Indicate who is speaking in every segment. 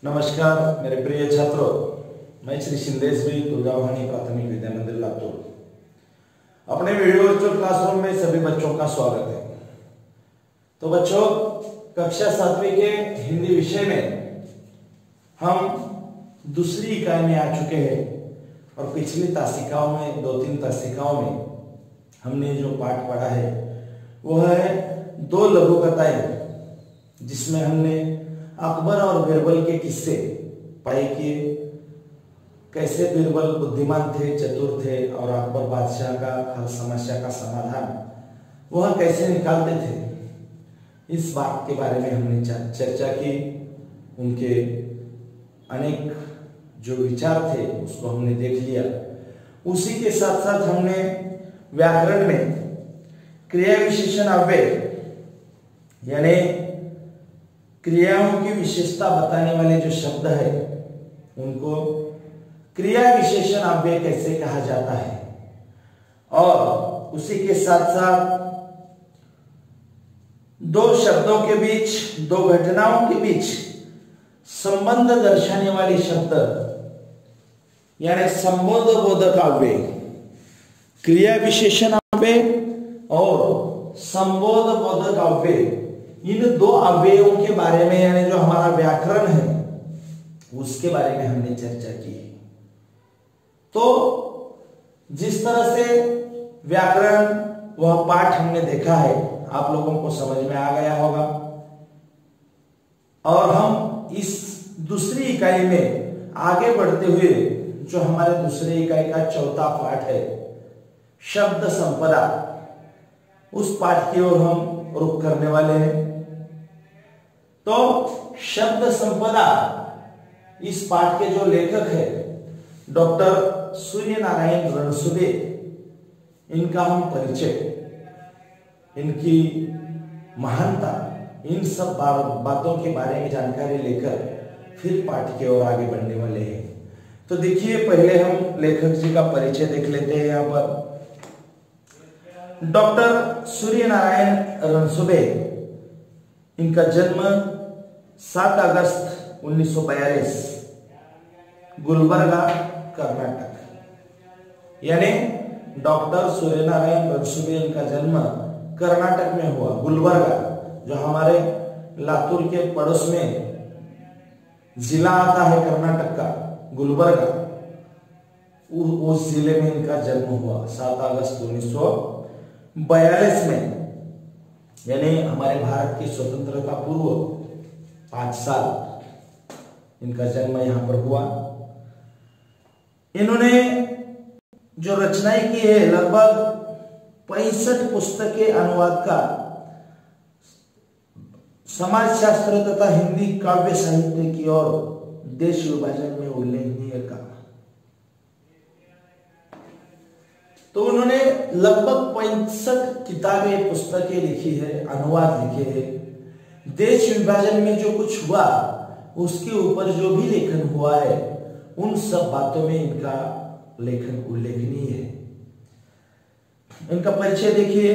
Speaker 1: नमस्कार मेरे प्रिय छात्रों, मैं श्री सिंदेश भाई दुर्गावाहिनी प्राथमिक विद्या मंदिर लातूर। अपने वीडियो वर्चुअल क्लासरूम में सभी बच्चों का स्वागत है। तो बच्चों, कक्षा 7वीं के हिंदी विषय में हम दूसरी इकाई में आ चुके हैं और पिछली तासिकाओं में 2-3 तासिकाओं में हमने जो पाठ पढ़ा है वह है 2 लघु कथाएं, जिसमें हमने अकबर और बीरबल के किस्से पढ़े किए। कैसे बीरबल बुद्धिमान थे, चतुर थे और अकबर बादशाह का हर समस्या का समाधान वह कैसे निकालते थे, इस बात के बारे में हमने चर्चा की। उनके अनेक जो विचार थे उसको हमने देख लिया। उसी के साथ साथ हमने व्याकरण में क्रिया विशेषण अव्यय यानी क्रियाओं की विशेषता बताने वाले जो शब्द है उनको क्रिया विशेषण अव्यय कैसे कहा जाता है, और उसी के साथ साथ 2 शब्दों के बीच, 2 घटनाओं के बीच संबंध दर्शाने वाले शब्द यानी संबंध बोधक अव्यय, क्रिया विशेषण अव्यय और संबोध बोधक अव्यय, इन 2 अव्ययों के बारे में यानी जो हमारा व्याकरण है उसके बारे में हमने चर्चा की। तो जिस तरह से व्याकरण वह पाठ हमने देखा है आप लोगों को समझ में आ गया होगा, और हम इस दूसरी इकाई में आगे बढ़ते हुए जो हमारे दूसरी इकाई का 4था पाठ है शब्द संपदा, उस पाठ की ओर हम रुख करने वाले हैं। तो शब्द संपदा, इस पाठ के जो लेखक है डॉक्टर सूर्यनारायण रणसुभे, इनका हम परिचय, इनकी महानता, इन सब बातों के बारे में जानकारी लेकर फिर पाठ की ओर आगे बढ़ने वाले हैं। तो देखिए, पहले हम लेखक जी का परिचय देख लेते हैं। यहाँ पर डॉक्टर सूर्यनारायण रणसुभे, इनका जन्म 7 अगस्त 1942 गुलबर्गा कर्नाटक, यानी डॉक्टर सूर्यनारायण रणसुभे इनका जन्म कर्नाटक में हुआ। गुलबर्गा जो हमारे लातूर के पड़ोस में जिला आता है कर्नाटक का, गुलबर्गा, उस जिले में इनका जन्म हुआ 7 अगस्त 1942 में, यानी हमारे भारत की स्वतंत्रता पूर्व 5 साल इनका जन्म यहां पर हुआ। इन्होंने जो रचनाएं की है लगभग 65 पुस्तकें अनुवाद का, समाजशास्त्र तथा हिंदी काव्य साहित्य की और देश विभाजन में उल्लेखनीय काम। तो उन्होंने लगभग 65 किताबें, पुस्तकें लिखी है, अनुवाद लिखे हैं। देश विभाजन में जो कुछ हुआ उसके ऊपर जो भी लेखन हुआ है उन सब बातों में इनका लेखन उल्लेखनीय है। इनका परिचय देखिए।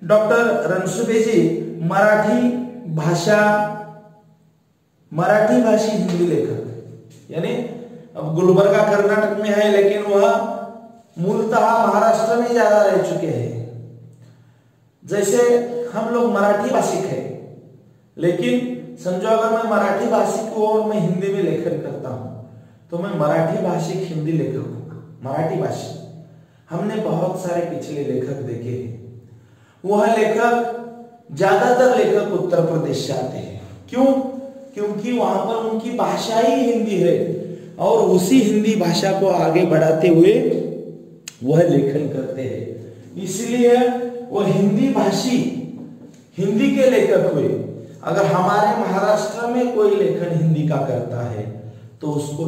Speaker 1: डॉक्टर रणसुभे जी मराठी भाषी हिंदी लेखक, यानी अब गुलबर्गा कर्नाटक में है लेकिन वह मूलतः महाराष्ट्र में ज्यादा रह चुके हैं। जैसे हम लोग मराठी भाषिक है, लेकिन समझो अगर मैं मराठी भाषिक हूं और मैं हिंदी में लेखन करता हूं तो मैं मराठी भाषिक हिंदी लेखक हूँ। मराठी भाषी हमने बहुत सारे पिछले लेखक देखे हैं। वह लेखक, ज्यादातर लेखक उत्तर प्रदेश से आते हैं। क्यों? क्योंकि वहां पर उनकी भाषा ही हिंदी है और उसी हिंदी भाषा को आगे बढ़ाते हुए वह लेखन करते हैं, इसलिए वह हिंदी भाषी, हिंदी के लेखक हुए। अगर हमारे महाराष्ट्र में कोई लेखन हिंदी का करता है तो उसको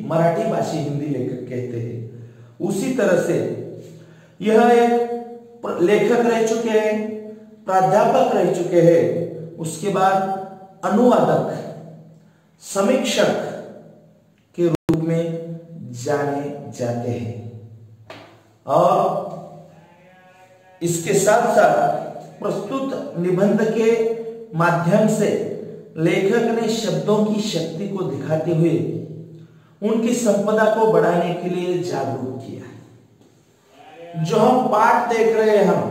Speaker 1: मराठी भाषी हिंदी लेखक कहते हैं। उसी तरह से यह एक लेखक रह चुके हैं, प्राध्यापक रह चुके हैं, उसके बाद अनुवादक, समीक्षक के रूप में जाने जाते हैं। और इसके साथ साथ प्रस्तुत निबंध के माध्यम से लेखक ने शब्दों की शक्ति को दिखाते हुए उनकी संपदा को बढ़ाने के लिए जागरूक किया। जो हम पाठ देख रहे हैं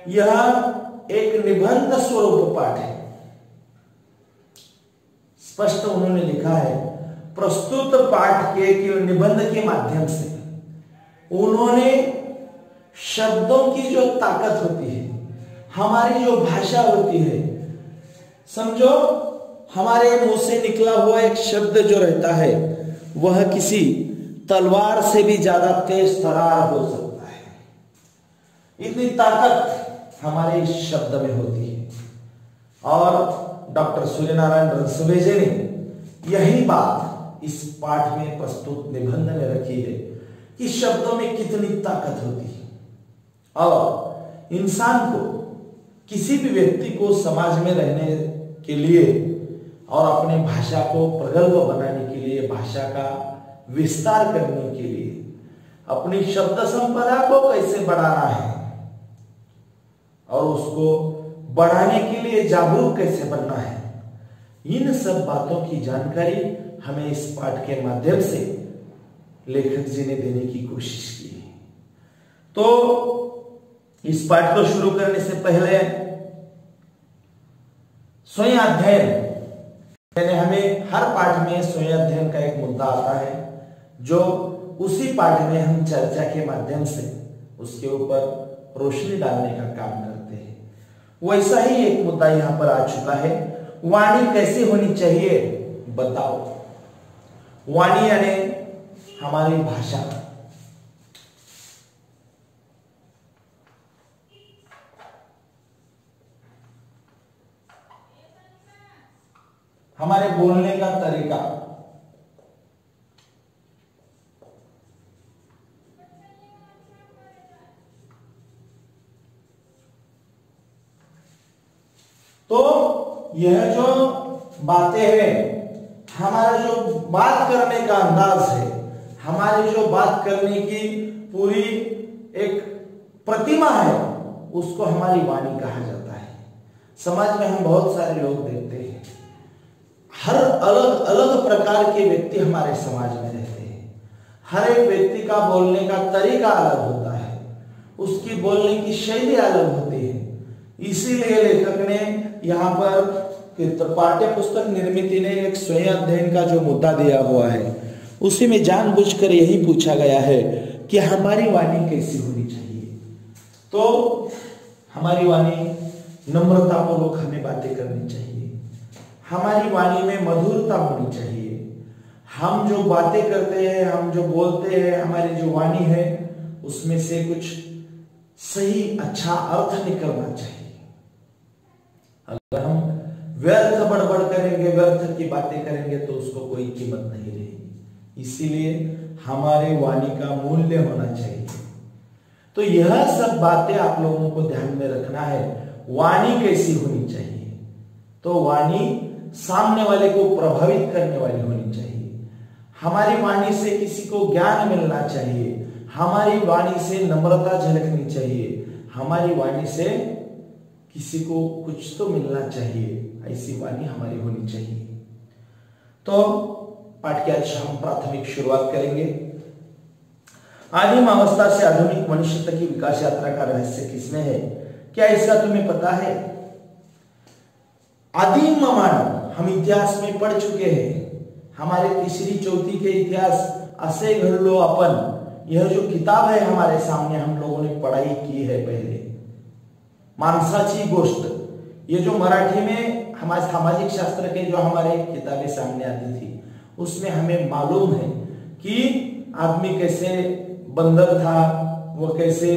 Speaker 1: यह एक निबंध स्वरूप पाठ है। स्पष्ट उन्होंने लिखा है, प्रस्तुत पाठ के निबंध के माध्यम से उन्होंने शब्दों की जो ताकत होती है, हमारी जो भाषा होती है, समझो हमारे मुंह से निकला हुआ एक शब्द जो रहता है वह किसी तलवार से भी ज्यादा तेज तरार हो सकता है। इतनी ताकत हमारे इस शब्द में होती है। और डॉक्टर सूर्यनारायण रणसभेजे ने यही बात इस पाठ में प्रस्तुत निबंध में रखी है कि शब्दों में कितनी ताकत होती है। और इंसान को, किसी भी व्यक्ति को समाज में रहने के लिए और अपने भाषा को प्रगल्भ बनाने के लिए, भाषा का विस्तार करने के लिए, अपनी शब्द संपदा को कैसे बढ़ाना है और उसको बढ़ाने के लिए जागरूक कैसे बनना है, इन सब बातों की जानकारी हमें इस पाठ के माध्यम से लेखक जी ने देने की कोशिश की है। तो इस पाठ को शुरू करने से पहले स्वयं अध्ययन, यानी हमें हर पाठ में स्वयं अध्ययन का एक मुद्दा आता है जो उसी पाठ में हम चर्चा के माध्यम से उसके ऊपर रोशनी डालने का काम करते हैं। वैसा ही एक मुद्दा यहां पर आ चुका है, वाणी कैसी होनी चाहिए बताओ। वाणी यानी हमारी भाषा। हमारे बोलने का तरीका। तो यह जो बातें हैं, हमारा जो बात करने का अंदाज है, हमारी जो बात करने की पूरी एक प्रतिमा है, उसको हमारी वाणी कहा जाता है। समाज में हम बहुत सारे लोग देखते हैं, हर अलग अलग प्रकार के व्यक्ति हमारे समाज में रहते हैं। हर एक व्यक्ति का बोलने का तरीका अलग होता है, उसकी बोलने की शैली अलग होती है। इसीलिए लेखक ने यहाँ पर पाठ्य पुस्तक निर्मिति ने एक स्वयं अध्ययन का जो मुद्दा दिया हुआ है, उसी में जानबूझकर यही पूछा गया है कि हमारी वाणी कैसी होनी चाहिए। तो हमारी वाणी नम्रतापूर्वक हमें बातें करनी चाहिए, हमारी वाणी में मधुरता होनी चाहिए। हम जो बातें करते हैं, हम जो बोलते हैं, हमारी जो वाणी है उसमें से कुछ सही अच्छा अर्थ निकलना चाहिए। अगर हम व्यर्थ बड़बड़ करेंगे, व्यर्थ की बातें करेंगे तो उसको कोई कीमत नहीं रहेगी। इसीलिए हमारे वाणी का मूल्य होना चाहिए। तो यह सब बातें आप लोगों को ध्यान में रखना है। वाणी कैसी होनी चाहिए? तो वाणी सामने वाले को प्रभावित करने वाली होनी चाहिए। हमारी वाणी से किसी को ज्ञान मिलना चाहिए, हमारी वाणी से नम्रता झलकनी चाहिए, हमारी वाणी से किसी को कुछ तो मिलना चाहिए, ऐसी वाणी हमारी होनी चाहिए। तो पाठ की आज हम प्राथमिक शुरुआत करेंगे। आदिम अवस्था से आधुनिक मनुष्य तक की विकास यात्रा का रहस्य किसमें है? क्या इसका तुम्हें पता है? आदिम मानव हम इतिहास में पढ़ चुके हैं। हमारे तीसरी चौथी के इतिहास असे घडलो अपन, यह जो किताब है हमारे सामने, हम लोगों ने पढ़ाई की है पहले। माणसाची गोष्ट, ये जो मराठी में हमारे सामाजिक शास्त्र के जो हमारे किताबें सामने आती थी, उसमें हमें मालूम है कि आदमी कैसे बंदर था, वो कैसे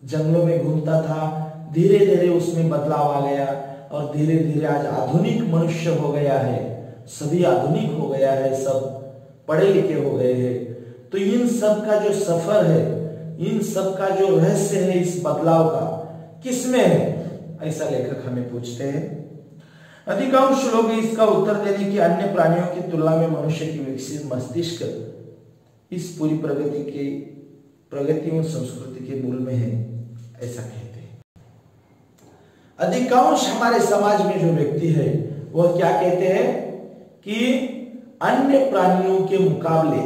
Speaker 1: जंगलों में घूमता था, धीरे धीरे उसमें बदलाव आ गया और धीरे धीरे आज आधुनिक मनुष्य हो गया है, सभी आधुनिक हो गया है, सब पढ़े लिखे हो गए हैं। तो इन सब का जो सफर है, इन सब का जो रहस्य है इस बदलाव का, किसमें है? ऐसा लेखक हमें पूछते हैं। अधिकांश लोग इसका उत्तर देने की अन्य प्राणियों की तुलना में मनुष्य की विकसित मस्तिष्क इस पूरी प्रगति और संस्कृति के मूल में है, ऐसा कहते हैं। अधिकांश हमारे समाज में जो व्यक्ति है वह क्या कहते हैं कि अन्य प्राणियों के मुकाबले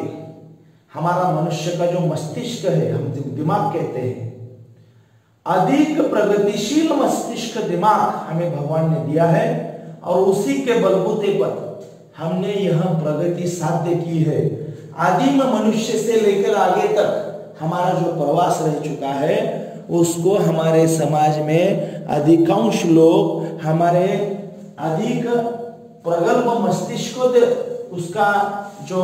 Speaker 1: हमारा मनुष्य का जो मस्तिष्क है, हम दिमाग कहते हैं, अधिक प्रगतिशील मस्तिष्क दिमाग हमें भगवान ने दिया है और उसी के बलबूते पर हमने यह प्रगति साध्य की है। आदिम मनुष्य से लेकर आगे तक हमारा जो प्रवास रह चुका है उसको हमारे समाज में अधिकांश लोग हमारे अधिक प्रगल्भ मस्तिष्क को उसका जो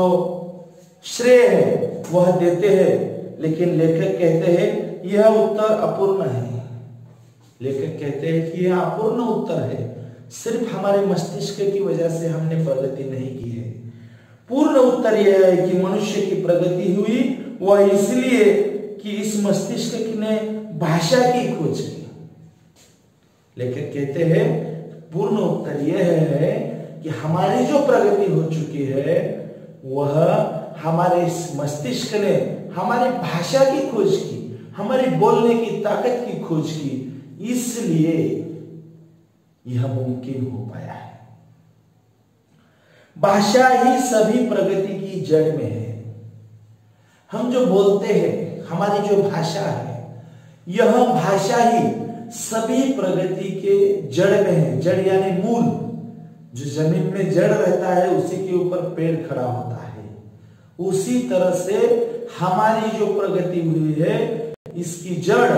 Speaker 1: श्रेय है वह देते हैं। लेकिन लेखक कहते हैं यह उत्तर अपूर्ण है। लेखक कहते हैं कि यह अपूर्ण उत्तर है, सिर्फ हमारे मस्तिष्क की वजह से हमने प्रगति नहीं की है। पूर्ण उत्तर यह है कि मनुष्य की प्रगति हुई वह इसलिए कि इस मस्तिष्क ने भाषा की खोज की। लेखक कहते हैं पूर्ण उत्तर यह है कि हमारी जो प्रगति हो चुकी है वह हमारे इस मस्तिष्क ने हमारी भाषा की खोज की, हमारी बोलने की ताकत की खोज की, इसलिए यह मुमकिन हो पाया है। भाषा ही सभी प्रगति की जड़ में है। हम जो बोलते हैं, हमारी जो भाषा है, यह भाषा ही सभी प्रगति के जड़ में है। जड़ यानी मूल, जो जमीन में जड़ रहता है उसी के ऊपर पेड़ खड़ा होता है। उसी तरह से हमारी जो प्रगति हुई है इसकी जड़,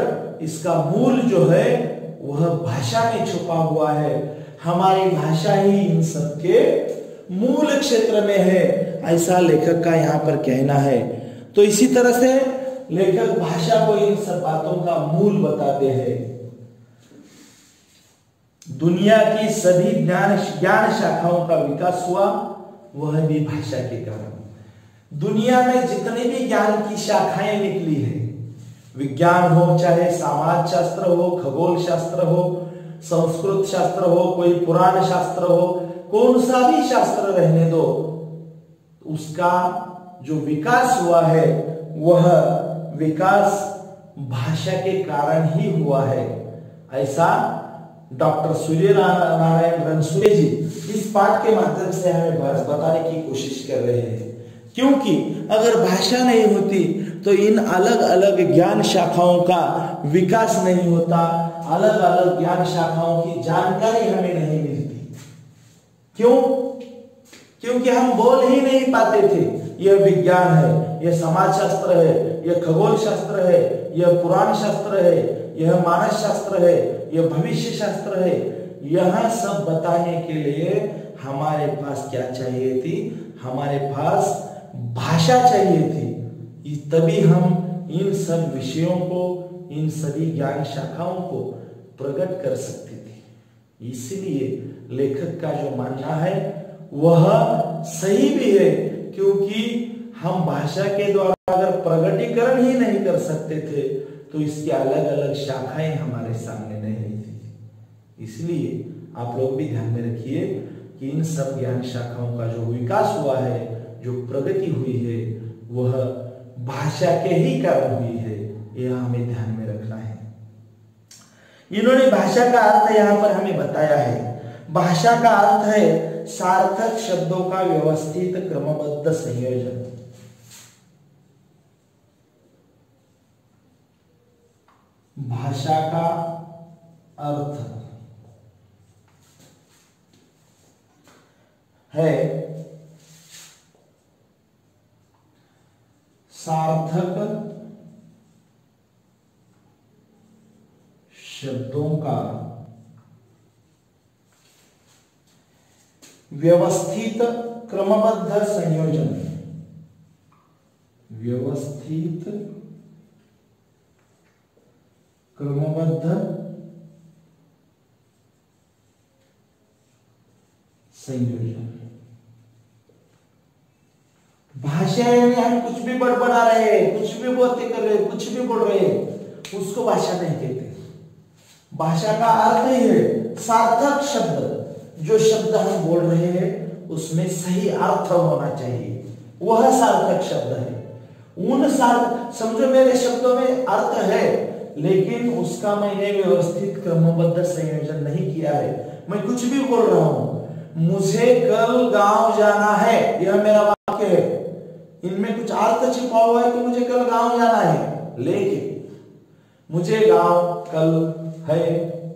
Speaker 1: इसका मूल जो है वह भाषा में छुपा हुआ है। हमारी भाषा ही इन सब के मूल क्षेत्र में है, ऐसा लेखक का यहाँ पर कहना है। तो इसी तरह से लेखक भाषा को इन सब बातों का मूल बताते हैं। दुनिया की सभी ज्ञान शाखाओं का विकास हुआ वह भी भाषा के कारण। दुनिया में जितने भी ज्ञान की शाखाएं निकली है, विज्ञान हो, चाहे समाज शास्त्र हो, खगोल शास्त्र हो, संस्कृत शास्त्र हो, कोई पुराण शास्त्र हो, कौन सा भी शास्त्र रहने दो, उसका जो विकास हुआ है वह विकास भाषा के कारण ही हुआ है। ऐसा डॉक्टर सूर्य नारायण रणसूरे जी इस पाठ के माध्यम से हमें बताने की कोशिश कर रहे हैं। क्योंकि अगर भाषा नहीं होती तो इन अलग अलग ज्ञान शाखाओं का विकास नहीं होता, अलग अलग ज्ञान शाखाओं की जानकारी हमें नहीं मिलती। क्यों? क्योंकि हम बोल ही नहीं पाते थे यह विज्ञान है, यह समाज शास्त्र है, यह खगोल शास्त्र है, यह पुराण शास्त्र है, यह मानस शास्त्र है, यह भविष्य शास्त्र है। यह सब बताने के लिए हमारे पास क्या चाहिए थी? हमारे पास भाषा चाहिए थी। तभी हम इन सब विषयों को, इन सभी ज्ञान शाखाओं को प्रकट कर सकते थे। इसलिए लेखक का जो मानना है वह सही भी है, क्योंकि हम भाषा के द्वारा अगर प्रकटीकरण ही नहीं कर सकते थे तो इसकी अलग अलग शाखाएं हमारे सामने नहीं थी। इसलिए आप लोग भी ध्यान में रखिए कि इन सब ज्ञान शाखाओं का जो विकास हुआ है, जो प्रगति हुई है, वह भाषा के ही कारण हुई है। यह हमें ध्यान में रखना है। इन्होंने भाषा का अर्थ यहां पर हमें बताया है। भाषा का अर्थ है सार्थक शब्दों का व्यवस्थित क्रमबद्ध संयोजन। भाषा का अर्थ है सार्थक शब्दों का व्यवस्थित क्रमबद्ध संयोजन। व्यवस्थित क्रमबद्ध संयोजन। भाषा में हम कुछ भी बड़बड़ा रहे हैं, कुछ भी बातें कर रहे हैं, कुछ भी बोल रहे हैं, उसको भाषा नहीं कहते। भाषा का अर्थ ही है सार्थक शब्द। जो शब्द हम बोल रहे हैं उसमें सही अर्थ होना चाहिए, वह सार्थक शब्द है। समझो मेरे शब्दों में अर्थ है, लेकिन उसका मैंने व्यवस्थित क्रमबद्ध संयोजन नहीं किया है। मैं कुछ भी बोल रहा हूं, मुझे कल गांव जाना है, यह मेरा वाक्य है, इनमें कुछ अर्थ छिपा हुआ है कि मुझे कल गांव जाना है, लेकिन मुझे गांव कल है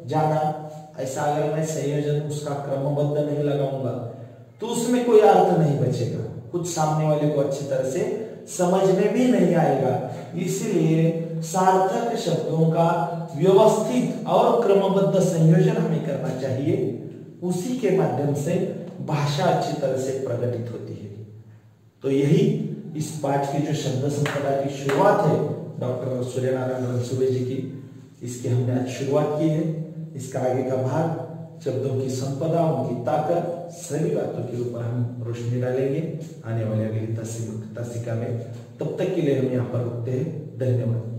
Speaker 1: जाना, ऐसा अगर मैं संयोजन उसका क्रमबद्ध नहीं लगाऊंगा तो उसमें कोई अर्थ नहीं बचेगा, कुछ सामने वाले को अच्छी तरह से समझ में भी नहीं आएगा। इसलिए सार्थक शब्दों का व्यवस्थित और क्रमबद्ध संयोजन हमें करना चाहिए, उसी के माध्यम से भाषा अच्छी तरह से प्रकटित होती है। तो यही इस पाठ की जो शब्द संपदा की शुरुआत है डॉक्टर सूर्यनारायण रणसुभे जी की, इसकी हमने आज शुरुआत की है। इसका आगे का भाग शब्दों की संपदा, उनकी ताकत, सभी बातों के ऊपर हम रोशनी डालेंगे आने वाले अगली तासिका में। तब तक के लिए हम यहाँ पर रुकते हैं। धन्यवाद।